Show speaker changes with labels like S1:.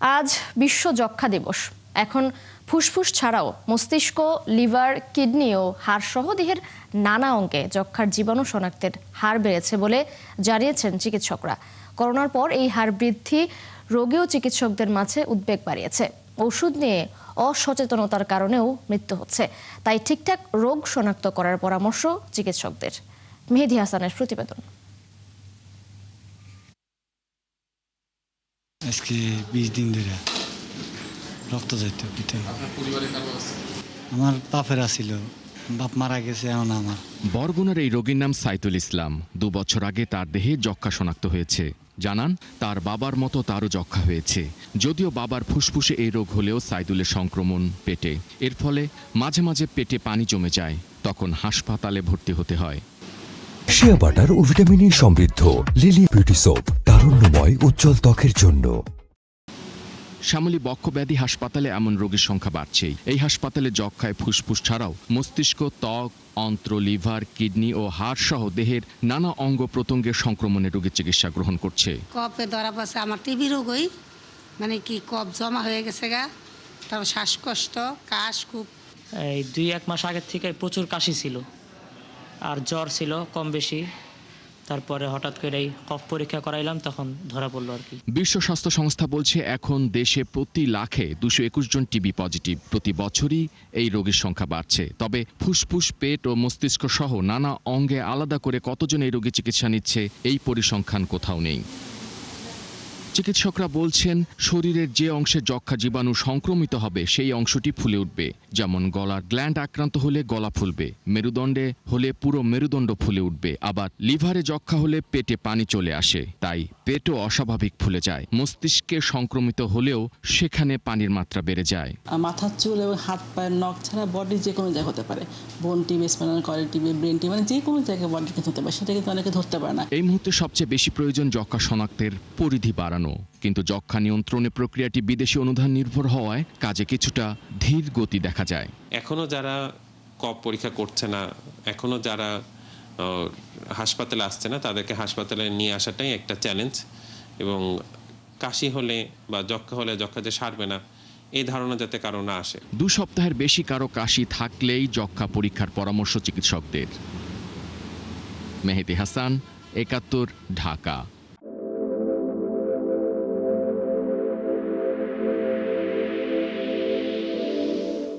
S1: আজ বিশ্ব যক্ষ্মা দিবস। এখন ফুসফুস ছাড়াও মস্তিষ্ক, লিভার, কিডনি ও হাড় সহ দেহের নানা অঙ্গে যক্ষ্মার জীবাণু শনাক্তের হার বেড়েছে বলে জানিয়েছেন চিকিৎসকরা। করোনার পর এই হার বৃদ্ধি রোগী ও চিকিৎসকদের মাঝে উদ্বেগ বাড়িয়েছে। ওষুধ নিয়ে অসচেতনতার কারণেও মৃত্যু হচ্ছে, তাই ঠিকঠাক রোগ শনাক্ত করার পরামর্শ চিকিৎসকদের। মেহেদী হাসানের প্রতিবেদন।
S2: আজকে 20 দিন ধরে রক্ত যাইতে পিঠে। আমার বাপের আছিল, বাপ মারা গেছে এখন আমার।
S3: বরগুনার এই রোগীর নাম সাইতুল ইসলাম। 2 বছর আগে তার দেহে যক্ষ্মা শনাক্ত হয়েছে। জানান, তার বাবার মতো তারও যক্ষ্মা হয়েছে। যদিও বাবার ফুসফুসে এই রোগ হলেও সাইদুলের সংক্রমণ পেটে। এর ফলে মাঝে মাঝে পেটে পানি জমে যায়, তখন হাসপাতালে ভর্তি হতে হয়।
S4: শিয়া বাটার ও ভিটামিন সমৃদ্ধ লিলি বিউটি সোপ, তারুণ্যময় উজ্জ্বল ত্বকের জন্য।
S3: শ্যামলী বক্ষব্যাধি হাসপাতালে এমন রোগীর সংখ্যা বাড়ছেই। এই হাসপাতালে যক্ষ্মায় ফুসফুস ছাড়াও মস্তিষ্ক, ত্বক, অন্ত্র, লিভার, কিডনি ও হাড় সহ দেহের নানা অঙ্গ প্রত্যঙ্গের সংক্রমণে রোগীর চিকিৎসা গ্রহণ করছে।
S5: কপে ধরা পড়ছে, আমার টিবি রোগই, মানে কি কপ জমা হয়ে গেছে গা, তারপর শ্বাসকষ্ট, কাশ খুব।
S6: এই 2-1 মাস আগের থেকে প্রচুর কাশি ছিল আর জ্বর ছিল কম বেশি। তারপরে হঠাৎ করে এই কফ পরীক্ষা করাইলাম, তখন ধরা পড়লো আর কি।
S3: বিশ্ব স্বাস্থ্য সংস্থা বলছে এখন দেশে প্রতি লাখে 221 জন টিবি পজিটিভ। প্রতি বছরই এই রোগীর সংখ্যা বাড়ছে। তবে ফুসফুস, পেট ও মস্তিষ্ক সহ নানা অঙ্গে আলাদা করে কতজন এই রোগী চিকিৎসা নিচ্ছে এই পরিসংখ্যান কোথাও নেই। চিকিৎসকরা বলছেন, শরীরের যে অংশে যক্ষ্মা জীবাণু সংক্রমিত হবে সেই অংশটি ফুলে উঠবে। যেমন গলার গ্ল্যান্ড আক্রান্ত হলে গলা ফুলবে, মেরুদণ্ডে হলে পুরো মেরুদণ্ড ফুলে উঠবে, আবার লিভারে যক্ষ্মা হলে পেটে পানি চলে আসে, তাই পেটও অস্বাভাবিক ফুলে যায়। মস্তিষ্কে সংক্রমিত হলেও সেখানে পানির মাত্রা বেড়ে যায়।
S7: মাথার চুল এবং হাত পায়ের নখ ছাড়া বডির যে কোনো জায়গায় হতে পারে, bone TB, spinal cord TB, brain TB, মানে যে কোনো জায়গায় বডির ক্ষেত্রে হতে পারে, সেটা কিন্তু অনেকে ধরতে পারে না।
S3: এই মুহূর্তে সবচেয়ে বেশি প্রয়োজন যক্ষ্মা শনাক্তের পরিধি বাড়ানো। কিন্তু যক্ষ্মা নিয়ন্ত্রণের প্রক্রিয়াটি বিদেশি অনুদান নির্ভর হওয়ায় কাজে কিছুটা ধীর গতি দেখা যায়।
S8: এখনো যারা কপ পরীক্ষা করছে না, এখনো যারা হাসপাতালে আসছে না, তাদেরকে হাসপাতালে নিয়ে আসাটাই একটা চ্যালেঞ্জ। এবং কাশি হলে বা যক্ষ্মা হলে যক্ষ্মা যে সারবে না, এই ধারণা যাতে কারো না আসে।
S3: 2 সপ্তাহের বেশি কারো কাশি থাকলেই যক্ষ্মা পরীক্ষার পরামর্শ চিকিৎসকদের। মেহেদী হাসান, 71, ঢাকা।